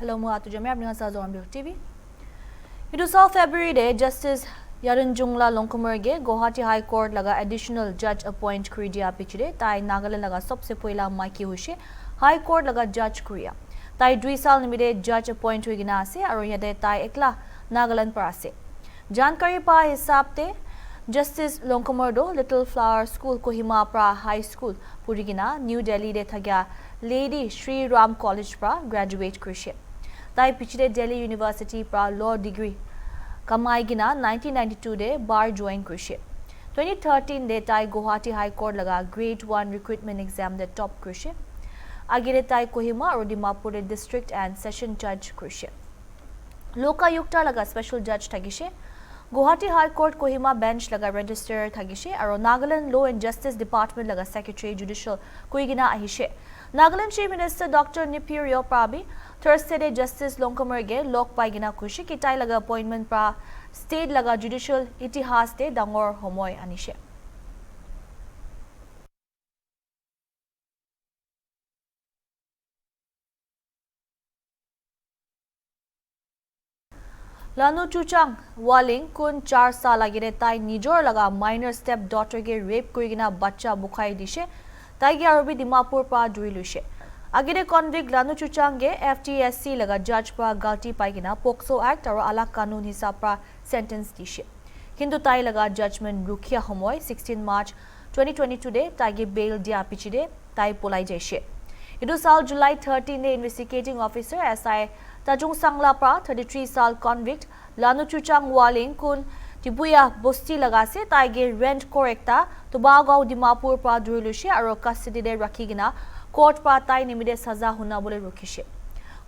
Hello, mo ato jami apni sa Zombie TV. Ito sa February de Justice Yarun Jungla Longkumerge Guwahati High Court laga additional judge appoint kriya pichide tai Nagaland laga सबसे पहिला Mikey हुशे High Court laga judge kriya. Tai 2 साल निमिदे judge appoint हुइगिना आसे और यदे tai एकला Nagaland पर आसे. जानकारी पा हिसाब ते Justice Longkumerdo Little Flower School Kohima pra High School Purigina New Delhi de thagya Lady Shri Ram College pra graduate krishe. Tai pichide Delhi University pra law degree kamai gina 1992 de bar join krishe. 2013 de tai Guwahati High Court laga grade 1 recruitment exam de top krishe. Agire tai Kohima or Dimapur de district and session judge krishe. Lokayukta laga special judge thagishe. Guwahati High Court Kohima bench laga register thagishe aro Nagaland Law and Justice Department laga secretary judicial kuigina ahishe. Nagaland Chief Minister Dr. Nipir Yoprabi Thursday de Justice Longkumerge lok paigina kushi kitai laga appointment pra state laga judicial itihas de dangor homoy anishe. Lanu Chuchang Waling kun 4 साल agire tai nijor laga minor step daughter ge rape kurigina bacha bukhai dishe tai ge arobi Dimapur pa duilushe agire convict Lanu Chuchang ge FTSC laga judge pa galti paigina Pokso Act aro alak kanun hisab pra sentence dishe kintu tai laga judgment rukhia homoy 16 March 2022 de tai ge bail dia pichide tai polai jaishe idu sal July 13 de investigating officer SI Tajung Sangla pra 33 साल convict Lanu Chuchang Waling kun Tibuya Bosti lagase taige rent correcta Tobagao Dimapur pra duilushe aro custody de rakhigina court pra tai nimide saza huna bole rukhishe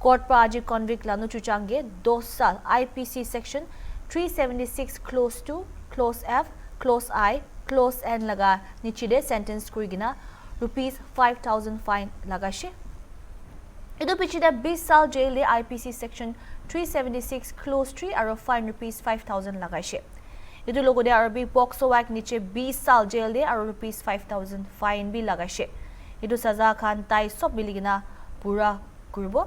court pra aji convict Lanu Chuchang ge 2 साल IPC section 376 close 2 close F close I close N laga nichide sentence kurigina rupees 5000 fine lagashe Idu pichida 20 साल jail de IPC section 376 close 3 aro fine rupees 5000 lagaishe. Idu logo de Arabi Pokso Act niche 20 साल jail de aro rupees 5000 fine bi lagaishe. Idu saza khan tai sob biligina pura kurbo.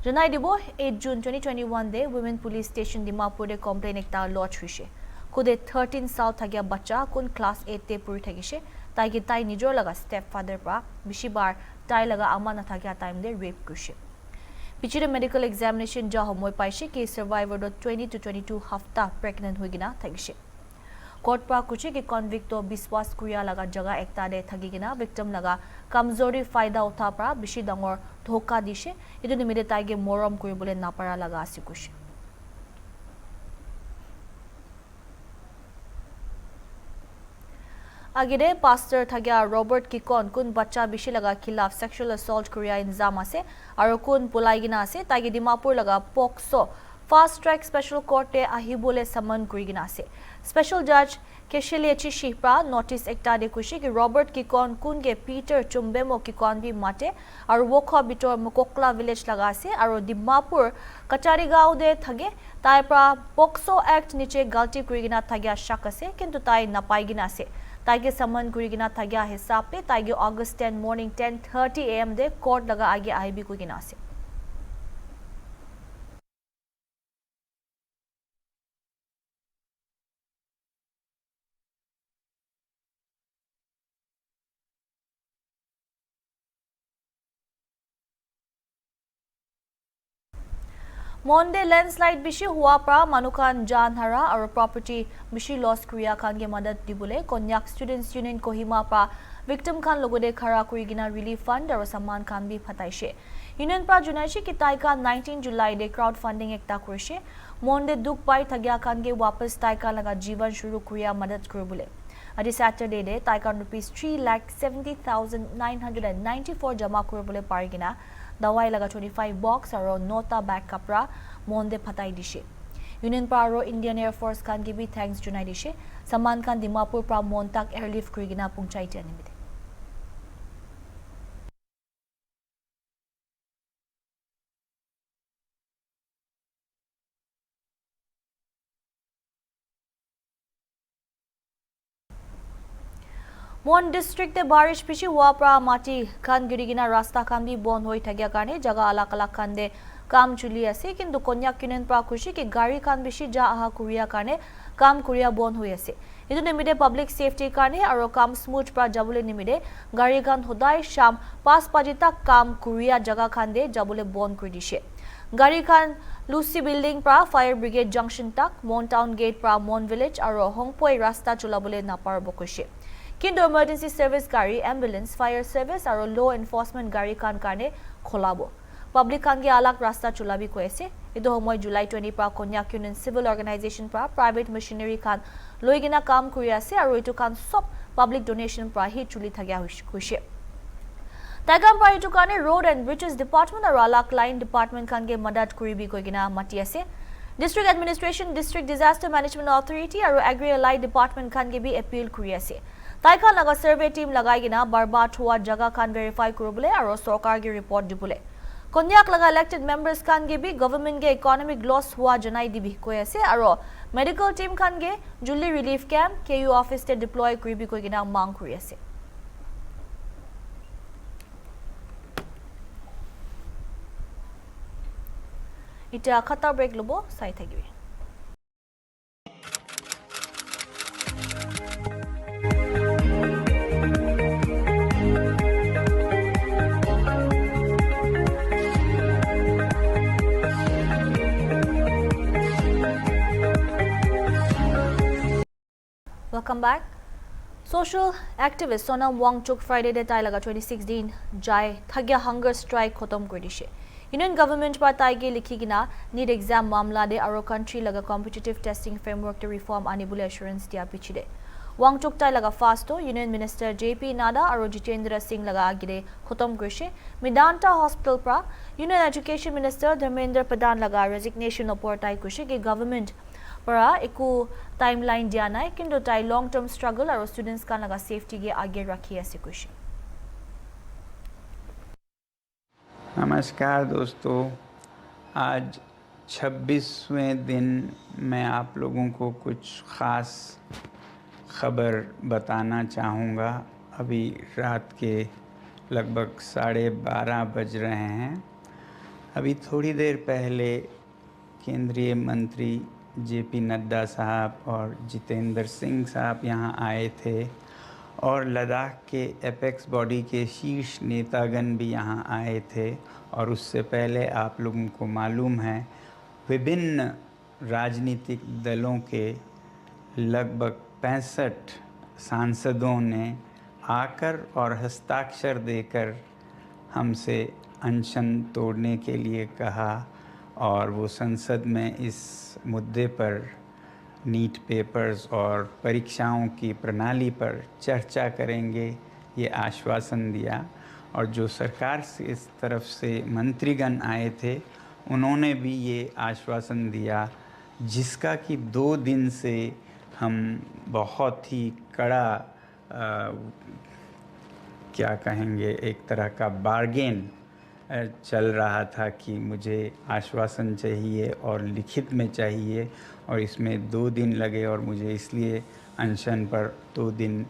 Janai dibo 8 June 2021 de Women Police Station Dimapur de complaint ekta lodge huishe. Kude 13 साल thagya bacha kun class 8 te puri thagishe. Tai ki tai nijor laga stepfather pra bishi bar tai laga ama na thagya time de rape kushe. Pichire medical examination ja homoy paishe ki survivor do 20 to 22 hafta pregnant huigina thagishe. Court pra kuche ki convict to biswas kuriya laga jaga ekta de thagigina victim laga kamzori faida utha pra bishi dangor dhoka dishe idu nimide tai ge morom kuribole napara laga asikushe. Agide pastor thagya Robert Kikon kun bacha bishi laga khilaf sexual assault kuriya inzam ase aro kun pulaigina ase taigi Dimapur laga Pokso fast track special court te ahibole saman kurigina ase special judge Keshelechi Shihpra notice ekta de kushi ki Robert Kikon kun ge Peter Chumbemo Kikon bi mate aro wokha bitor Mokokla village laga ase aro Dimapur Kacharigao de thage tai pra Pokso act niche galti kurigina thagya shak ase kintu tai napaigina ase Taige saman kurigina thagya hisab pe taige August 10 morning 10:30 am de court laga age aibi kurigina ase Monde landslide bishi hua pra manukan janhara aro property bishi loss kriya khan ge madad dibule Konyak Students Union Kohima pra victim khan logode khara kurigina relief fund aro saman khan bi phataishe union pra junaishi ki taika 19 July de crowdfunding ekta kurishe Monde duk pai thagya khan ge wapas taika laga jivan shuru kuriya madad kuribule Adi Saturday de taika rupees 3,70,994 jama kuribule parigina Dawai laga 25 box aro nota bag kapra monde phatai dishe Union pra aro Indian Air Force khan ki bi thanks junai dishe Saman khan Dimapur pra montak airlift kurigina pungchai ti animite Mon district te barish pishi hua pra mati khan girigina rasta khan bi bon hoi thagya karne jaga alak alak khan de kam chuli ase kintu konyak kinen pra khushi ki gari khan bishi ja aha kuria karne kam kuria bon hoi ase etu nimide public safety karne aro kam smooth pra jabule nimide gari khan hodai sham 5 baje tak kam kuria jaga khan de jabule bon kuri dishe gari khan Lucy building pra fire brigade junction tak Mon town gate pra Mon village aro hongpoi rasta chulabule napar bokushe কিন্তু emergency service gari ambulance fire service aro law enforcement gari kan karne kholabo public kan ge alak rasta chulabi koise edo homoy July 20 pra Konyak Union civil organization pra private machinery kan loigina kam kuri ase aro etu kan sob public donation pra hi chuli thagya hoise Tagam pra etu kane road and bridges department aro alak line department kan ge madad kuri bi koigina mati ase district administration district disaster management authority aro agri allied department kan ge bi appeal kuri ase Taikhan laga survey team lagai gina barbat hua jaga khan verify kurubule aro sarkar gi report dibule Konyak laga elected members khan ge bi government ge economic loss hua janai dibi koi ase aro medical team khan ge Julie relief camp KU office te deploy kuribi koi gina mang kuri ase Ita khata break lobo sai thagibi Welcome back. Social activist Sonam Wangchuk Friday de tai laga 26 din jai thagya hunger strike khotom kori dishe. Union government par tai ge likhi gina need exam mamla de aro country laga competitive testing framework to reform anibule assurance dia pichide. Wangchuk tai laga fasto Union Minister JP Nada aro Jitendra Singh laga agire khotom korise. Medanta Hospital pra Union Education Minister Dharmendra Pradhan laga resignation opor tai koise ge government para eku timeline dia nai kintu tai long term struggle aro students kan laga safety ge aage rakhi ase kushi नमस्कार दोस्तों, आज 26वें दिन मैं आप लोगों को कुछ ख़ास खबर बताना चाहूँगा। अभी रात के लगभग 12:30 बज रहे हैं। अभी थोड़ी देर पहले केंद्रीय मंत्री JP नड्डा साहब और जितेंद्र सिंह साहब यहाँ आए थे और लद्दाख के एपेक्स बॉडी के शीर्ष नेतागण भी यहाँ आए थे और उससे पहले आप लोगों को मालूम है विभिन्न राजनीतिक दलों के लगभग 65 सांसदों ने आकर और हस्ताक्षर देकर हमसे अनशन तोड़ने के लिए कहा और वो संसद में इस मुद्दे पर नीट पेपर्स और परीक्षाओं की प्रणाली पर चर्चा करेंगे, ये आश्वासन दिया। और जो सरकार से इस तरफ से मंत्रीगण आए थे उन्होंने भी ये आश्वासन दिया, जिसका कि 2 दिन से हम बहुत ही कड़ा क्या कहेंगे एक तरह का बार्गेन चल रहा था कि मुझे आश्वासन चाहिए और लिखित में चाहिए और इसमें 2 दिन लगे और मुझे इसलिए अनशन पर 2 दिन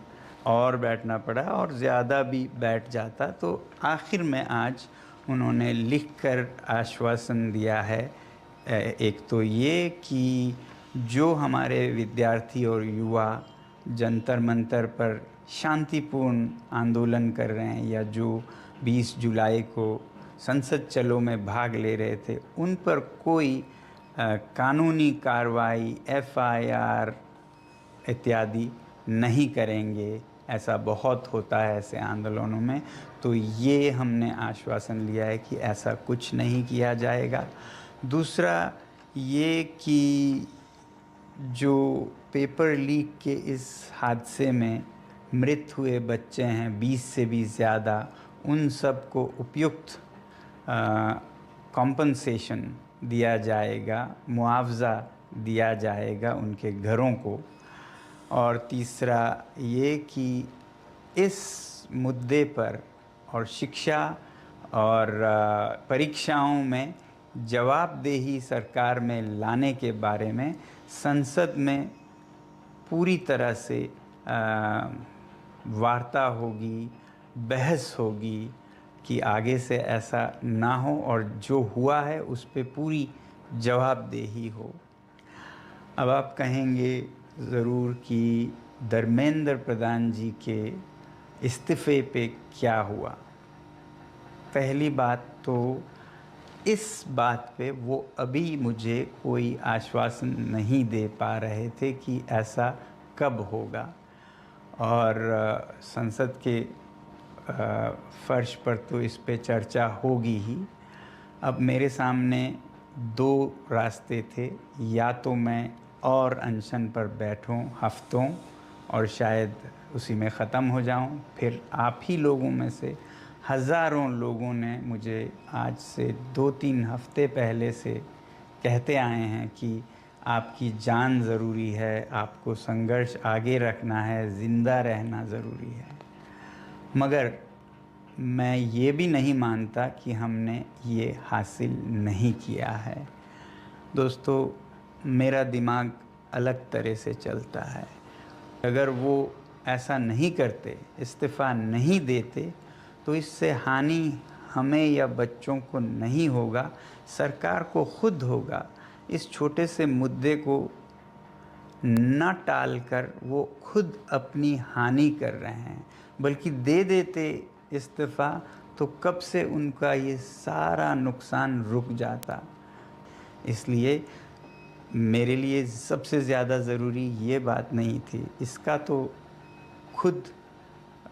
और बैठना पड़ा और ज़्यादा भी बैठ जाता तो आखिर में आज उन्होंने लिखकर आश्वासन दिया है। एक तो ये कि जो हमारे विद्यार्थी और युवा जंतर मंतर पर शांतिपूर्ण आंदोलन कर रहे हैं या जो 20 जुलाई को संसद चलो में भाग ले रहे थे उन पर कोई कानूनी कार्रवाई FIR इत्यादि नहीं करेंगे। ऐसा बहुत होता है ऐसे आंदोलनों में, तो ये हमने आश्वासन लिया है कि ऐसा कुछ नहीं किया जाएगा। दूसरा ये कि जो पेपर लीक के इस हादसे में मृत हुए बच्चे हैं 20 से भी ज़्यादा, उन सब को उपयुक्त कॉम्पनसेशन दिया जाएगा, मुआवज़ा दिया जाएगा उनके घरों को। और तीसरा ये कि इस मुद्दे पर और शिक्षा और परीक्षाओं में जवाबदेही सरकार में लाने के बारे में संसद में पूरी तरह से वार्ता होगी, बहस होगी कि आगे से ऐसा ना हो और जो हुआ है उस पे पूरी जवाबदेही हो। अब आप कहेंगे ज़रूर कि धर्मेंद्र प्रधान जी के इस्तीफ़े पे क्या हुआ। पहली बात तो इस बात पे वो अभी मुझे कोई आश्वासन नहीं दे पा रहे थे कि ऐसा कब होगा, और संसद के फर्श पर तो इस पे चर्चा होगी ही। अब मेरे सामने दो रास्ते थे, या तो मैं और अनशन पर बैठूं हफ्तों और शायद उसी में ख़त्म हो जाऊं। फिर आप ही लोगों में से हज़ारों लोगों ने मुझे आज से 2-3 हफ्ते पहले से कहते आए हैं कि आपकी जान ज़रूरी है, आपको संघर्ष आगे रखना है, ज़िंदा रहना ज़रूरी है। मगर मैं ये भी नहीं मानता कि हमने ये हासिल नहीं किया है। दोस्तों, मेरा दिमाग अलग तरह से चलता है। अगर वो ऐसा नहीं करते, इस्तीफ़ा नहीं देते, तो इससे हानि हमें या बच्चों को नहीं होगा, सरकार को खुद होगा। इस छोटे से मुद्दे को न टालकर वो खुद अपनी हानि कर रहे हैं, बल्कि दे देते इस्तीफ़ा तो कब से उनका ये सारा नुकसान रुक जाता। इसलिए मेरे लिए सबसे ज़्यादा ज़रूरी ये बात नहीं थी, इसका तो खुद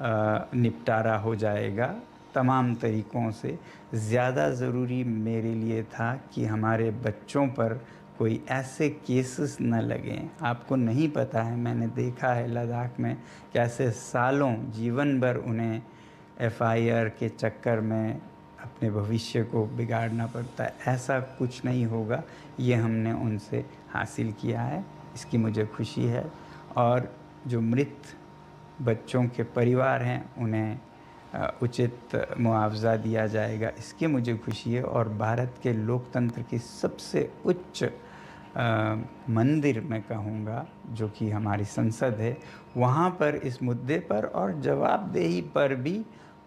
निपटारा हो जाएगा तमाम तरीक़ों से। ज़्यादा ज़रूरी मेरे लिए था कि हमारे बच्चों पर कोई ऐसे केसेस न लगें। आपको नहीं पता है, मैंने देखा है लद्दाख में कैसे सालों, जीवन भर उन्हें एफआईआर के चक्कर में अपने भविष्य को बिगाड़ना पड़ता है। ऐसा कुछ नहीं होगा, ये हमने उनसे हासिल किया है, इसकी मुझे खुशी है। और जो मृत बच्चों के परिवार हैं उन्हें उचित मुआवज़ा दिया जाएगा, इसकी मुझे खुशी है। और भारत के लोकतंत्र की सबसे उच्च मंदिर मैं कहूँगा, जो कि हमारी संसद है, वहाँ पर इस मुद्दे पर और जवाबदेही पर भी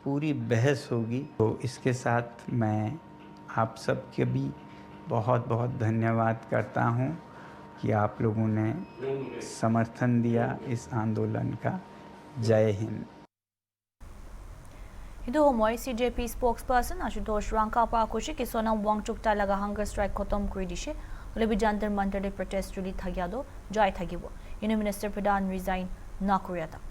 पूरी बहस होगी। तो इसके साथ मैं आप सबके भी बहुत बहुत धन्यवाद करता हूँ कि आप लोगों ने समर्थन दिया इस आंदोलन का। जय Hind. Hidu homoy CJP spokesperson Ashutosh Rangkapa kushi ki Sonam Wangchuk ta laga hunger strike khotom kuri dishe ulebi jantar mantar de protest rally thagya do jai thagibo inu minister pradhan resign na kuriya tak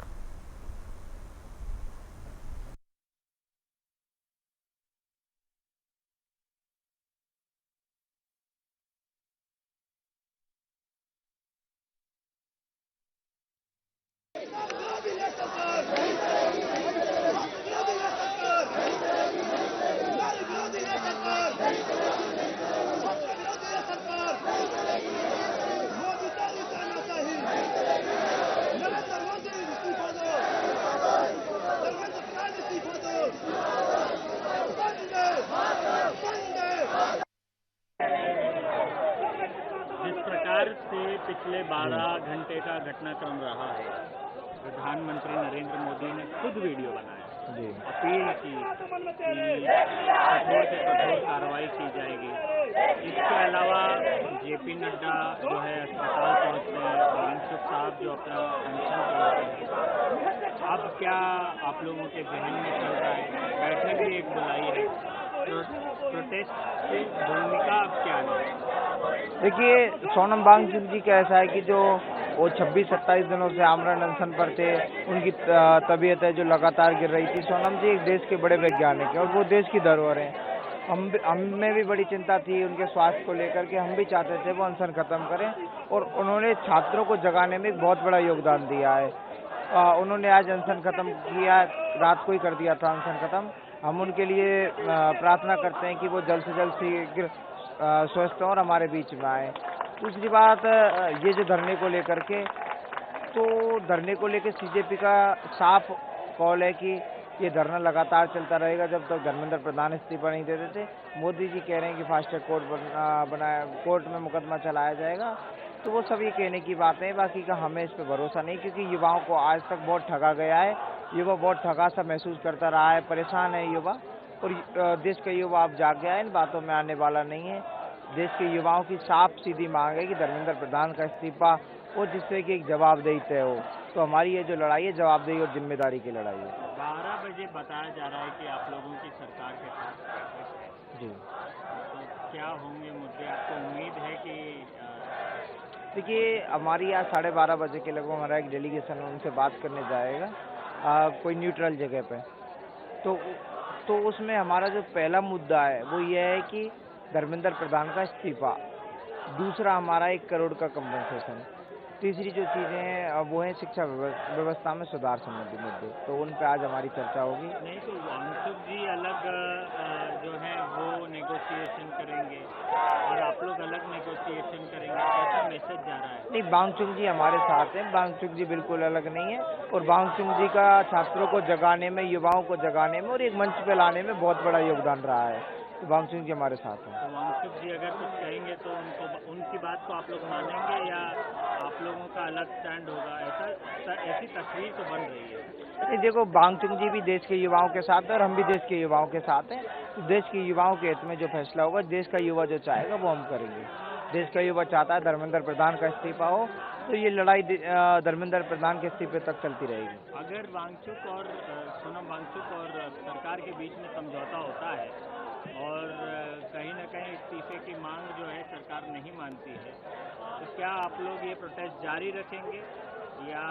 जिस प्रकार से पिछले 12 घंटे का घटनाक्रम रहा है, प्रधानमंत्री नरेंद्र मोदी ने खुद वीडियो बनाया, अपील की कठोर से कठोर कार्रवाई की जाएगी। इसके अलावा जेपी नड्डा जो है अस्पताल पहुंचते हैं, वांगचुक साहब जो अपना अनशन करते हैं। अब क्या आप लोगों के जहन में चल रहा है? बैठक भी एक बुलाई है, प्रोटेस्ट की भूमिका अब क्या है? देखिए, सोनम वांगचुक जी का ऐसा है कि जो वो 26-27 दिनों से आमरण अनशन पर थे, उनकी तबीयत है जो लगातार गिर रही थी। सोनम जी एक देश के बड़े वैज्ञानिक हैं और वो देश की धरोहर हैं। हमें भी बड़ी चिंता थी उनके स्वास्थ्य को लेकर के, हम भी चाहते थे वो अनशन खत्म करें और उन्होंने छात्रों को जगाने में एक बहुत बड़ा योगदान दिया है। उन्होंने आज अनशन खत्म किया, रात को ही कर दिया था अनशन खत्म। हम उनके लिए प्रार्थना करते हैं कि वो जल्द से जल्द शीघ्र स्वस्थ हों और हमारे बीच में आए। दूसरी बात, ये जो धरने को लेकर के, तो धरने को लेकर सीजेपी का साफ कॉल है कि ये धरना लगातार चलता रहेगा जब तक धर्मेंद्र प्रधान इस्तीफा नहीं दे देते। मोदी जी कह रहे हैं कि फास्ट ट्रैक कोर्ट में मुकदमा चलाया जाएगा, तो वो सभी कहने की बातें हैं। बाकी का हमें इस पर भरोसा नहीं, क्योंकि युवाओं को आज तक बहुत ठगा गया है। युवा बहुत थका सा महसूस करता रहा है, परेशान है युवा। और देश का युवा अब जाग गया है, इन बातों में आने वाला नहीं है। देश के युवाओं की साफ सीधी मांग है कि धर्मेंद्र प्रधान का इस्तीफा हो, जिससे कि एक जवाबदेही तय हो। तो हमारी ये जो लड़ाई है, जवाबदेही और जिम्मेदारी की लड़ाई है। 12 बजे बताया जा रहा है कि आप लोगों की सरकार के पास जी, तो क्या होंगे मुद्दे? आपको उम्मीद है कि देखिए हमारी आज 12:30 बजे के लगभग हमारा एक डेलीगेशन उनसे बात करने जाएगा, कोई न्यूट्रल जगह पे। तो उसमें हमारा जो पहला मुद्दा है वो ये है कि धर्मेंद्र प्रधान का इस्तीफा, दूसरा हमारा 1 करोड़ का कंपनसेशन, तीसरी जो चीज़ें हैं वो है शिक्षा व्यवस्था में सुधार संबंधी मुद्दे। तो उन पे आज हमारी चर्चा होगी। नहीं, तो वांगचुक जी अलग जो है वो नेगोशिएशन करेंगे और आप लोग अलग नेगोशिएशन करेंगे, ऐसा मैसेज जा रहा है? नहीं, बांगचुक जी हमारे साथ हैं, बांगचुक जी बिल्कुल अलग नहीं है। और बांगचुक जी का छात्रों को जगाने में, युवाओं को जगाने में और एक मंच पे लाने में बहुत बड़ा योगदान रहा है। तो बांगचुक जी हमारे साथ हैं। तो वांगचुक जी अगर कुछ कहेंगे तो उनकी बात को आप लोग मानेंगे या आप लोगों का अलग स्टैंड होगा? ऐसी तस्वीर तो बन रही है। नहीं, देखो बांगचुक जी भी देश के युवाओं के साथ है और हम भी देश के युवाओं के साथ हैं। तो देश के युवाओं के हित में जो फैसला होगा, देश का युवा जो चाहेगा वो हम करेंगे। देश का युवा चाहता है धर्मेंद्र प्रधान का इस्तीफा हो, तो ये लड़ाई धर्मेंद्र प्रधान के इस्तीफे तक चलती रहेगी। अगर वांगचुक और सोनम वांगचुक और सरकार के बीच में समझौता होता है और कहीं न कहीं इस्तीफे की मांग जो है सरकार नहीं मानती है, तो क्या आप लोग ये प्रोटेस्ट जारी रखेंगे या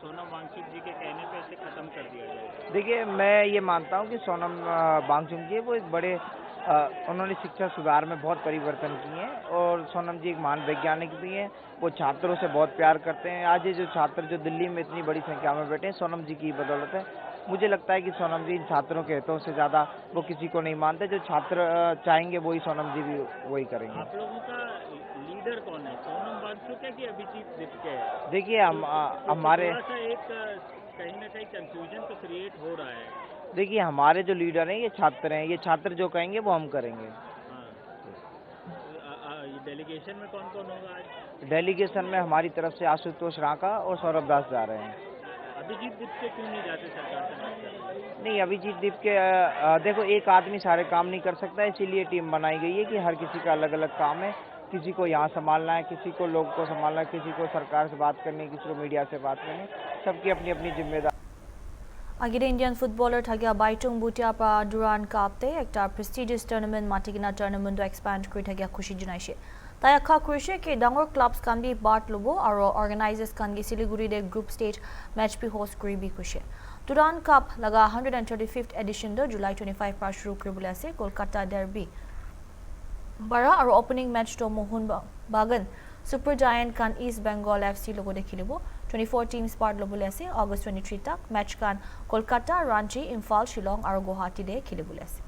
सोनम वांगचुक जी के कहने पे इसे खत्म कर दिया जाएगा? देखिए, मैं ये मानता हूँ कि सोनम वांगचुक जी वो एक बड़े उन्होंने शिक्षा सुधार में बहुत परिवर्तन किए हैं और सोनम जी एक महान वैज्ञानिक भी हैं। वो छात्रों से बहुत प्यार करते हैं। आज ये जो छात्र जो दिल्ली में इतनी बड़ी संख्या में बैठे हैं, सोनम जी की बदौलत है। मुझे लगता है कि सोनम जी इन छात्रों के हितों से ज़्यादा वो किसी को नहीं मानते। जो छात्र चाहेंगे वही सोनम जी भी वही करेंगे। आप लोगों का लीडर कौन है? सोनम वांगचुक है कि अभिजीत दीपके है? देखिए हमारे थोड़ा सा एक कहीं ना कहीं कंफ्यूजन तो क्रिएट हो रहा है। देखिए हमारे जो लीडर हैं ये छात्र हैं। ये छात्र जो कहेंगे वो हम करेंगे। डेलीगेशन में कौन कौन होगा आज? डेलीगेशन में हमारी तरफ से आशुतोष रांका और सौरभ दास जा रहे हैं। अभिजीत दीपके क्यों नहीं जाते सरकार से बात करने? नहीं, अभिजीत दीपके देखो एक आदमी सारे काम नहीं कर सकता, इसीलिए टीम बनाई गई है कि हर किसी का अलग अलग काम है। किसी को यहाँ संभालना है, किसी को लोग को संभालना है, किसी को सरकार से बात करनी, किसी को मीडिया से बात करनी, सबकी अपनी अपनी जिम्मेदारी। Agide Indian footballer Thagia Baitung Bhutia pa Duran Kapte ekta prestigious tournament matigina tournament expand kuri Thagia khushi junaise. Tai akha kurise ke dangor clubs kan bi part lobo aro organizers kan gi Siliguri de group stage match bi host kuri bi khushe. Duran Cup laga 135th edition do July 25 pa shuru kuribole ase Kolkata derby. Bara aro opening match to Mohun Bagan Super Giant kan East Bengal FC logo dekhilibo. 24 teams part lobole ase August 23 tak match kan Kolkata, Ranchi, Imphal, Shillong aro Guwahati de khilibole ase.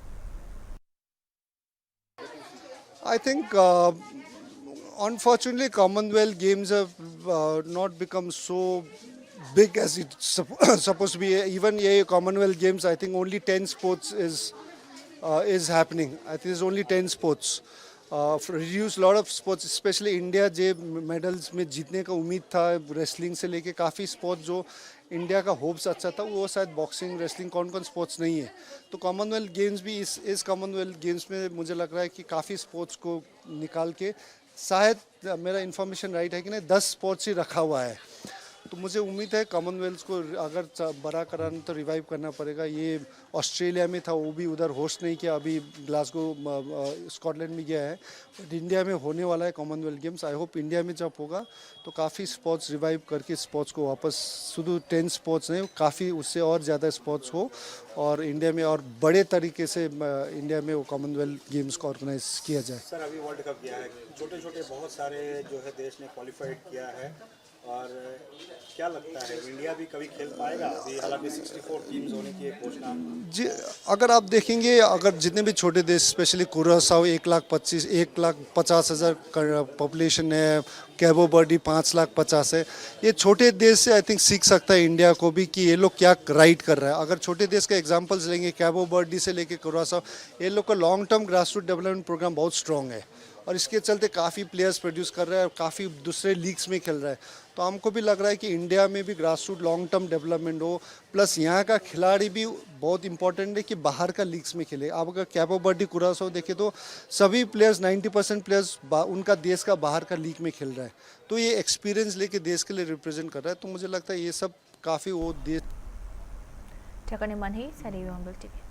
I think unfortunately Commonwealth Games have not become so big as it's supposed to be. Even Commonwealth Games, I think only 10 sports is happening. I think there's only 10 sports. Reduce lot of sports, especially India जो medals में जीतने का उम्मीद था, wrestling से लेके काफ़ी sports जो इंडिया का होप्स अच्छा था वो शायद बॉक्सिंग, रेसलिंग, कौन स्पोर्ट्स नहीं है। तो कॉमनवेल्थ गेम्स भी इस कॉमनवेल्थ गेम्स में मुझे लग रहा है कि काफ़ी स्पोर्ट्स को निकाल के शायद मेरा इन्फॉर्मेशन राइट है कि नहीं 10 स्पोर्ट्स ही रखा हुआ है। तो मुझे उम्मीद है कॉमनवेल्थ को अगर बड़ा कराना तो रिवाइव करना पड़ेगा। ये ऑस्ट्रेलिया में था, वो भी उधर होस्ट नहीं किया, अभी ग्लासगो स्कॉटलैंड में गया है, बट इंडिया में होने वाला है Commonwealth games. I hope India में जब होगा तो काफ़ी स्पोर्ट्स रिवाइव करके स्पोर्ट्स को वापस शुद्ध 10 स्पोर्ट्स नहीं काफ़ी उससे और ज़्यादा स्पोर्ट्स हो और इंडिया में और बड़े तरीके से इंडिया में वो कॉमनवेल्थ गेम्स को ऑर्गेनाइज किया जाए। सर अभी वर्ल्ड कप गया है, छोटे छोटे बहुत सारे जो है देश ने क्वालिफाइड किया है और क्या लगता है इंडिया भी कभी खेल पाएगा? अभी हालांकि 64 टीम्स होने की एक घोषणा जी, अगर आप देखेंगे अगर जितने भी छोटे देश स्पेशली कुरासाओ 1,50,000 पॉपुलेशन है, कैबो बर्डी 5,50,000 है, ये छोटे देश से आई थिंक सीख सकता है इंडिया को भी कि ये लोग क्या राइट कर रहा है। अगर छोटे देश का एग्जांपल्स लेंगे कैबो बर्डी से लेके कुरासाओ, ये लोग का long term grass root development programme बहुत स्ट्रॉन्ग है और इसके चलते काफ़ी प्लेयर्स प्रोड्यूस कर रहा है और काफ़ी दूसरे लीग्स में खेल रहा है। तो हमको भी लग रहा है कि इंडिया में भी grass root long term development हो, प्लस यहाँ का खिलाड़ी भी बहुत इंपॉर्टेंट है कि बाहर का लीग्स में खेले। अब अगर कैपो बर्डी कुरासाओ देखे तो सभी प्लेयर्स 90% प्लेयर्स उनका देश का बाहर का लीग में खेल रहा है, तो ये एक्सपीरियंस लेके देश के लिए रिप्रेजेंट कर रहा है। तो मुझे लगता है ये सब काफ़ी वो देश ठेकाने मन ही सैरी टीवी।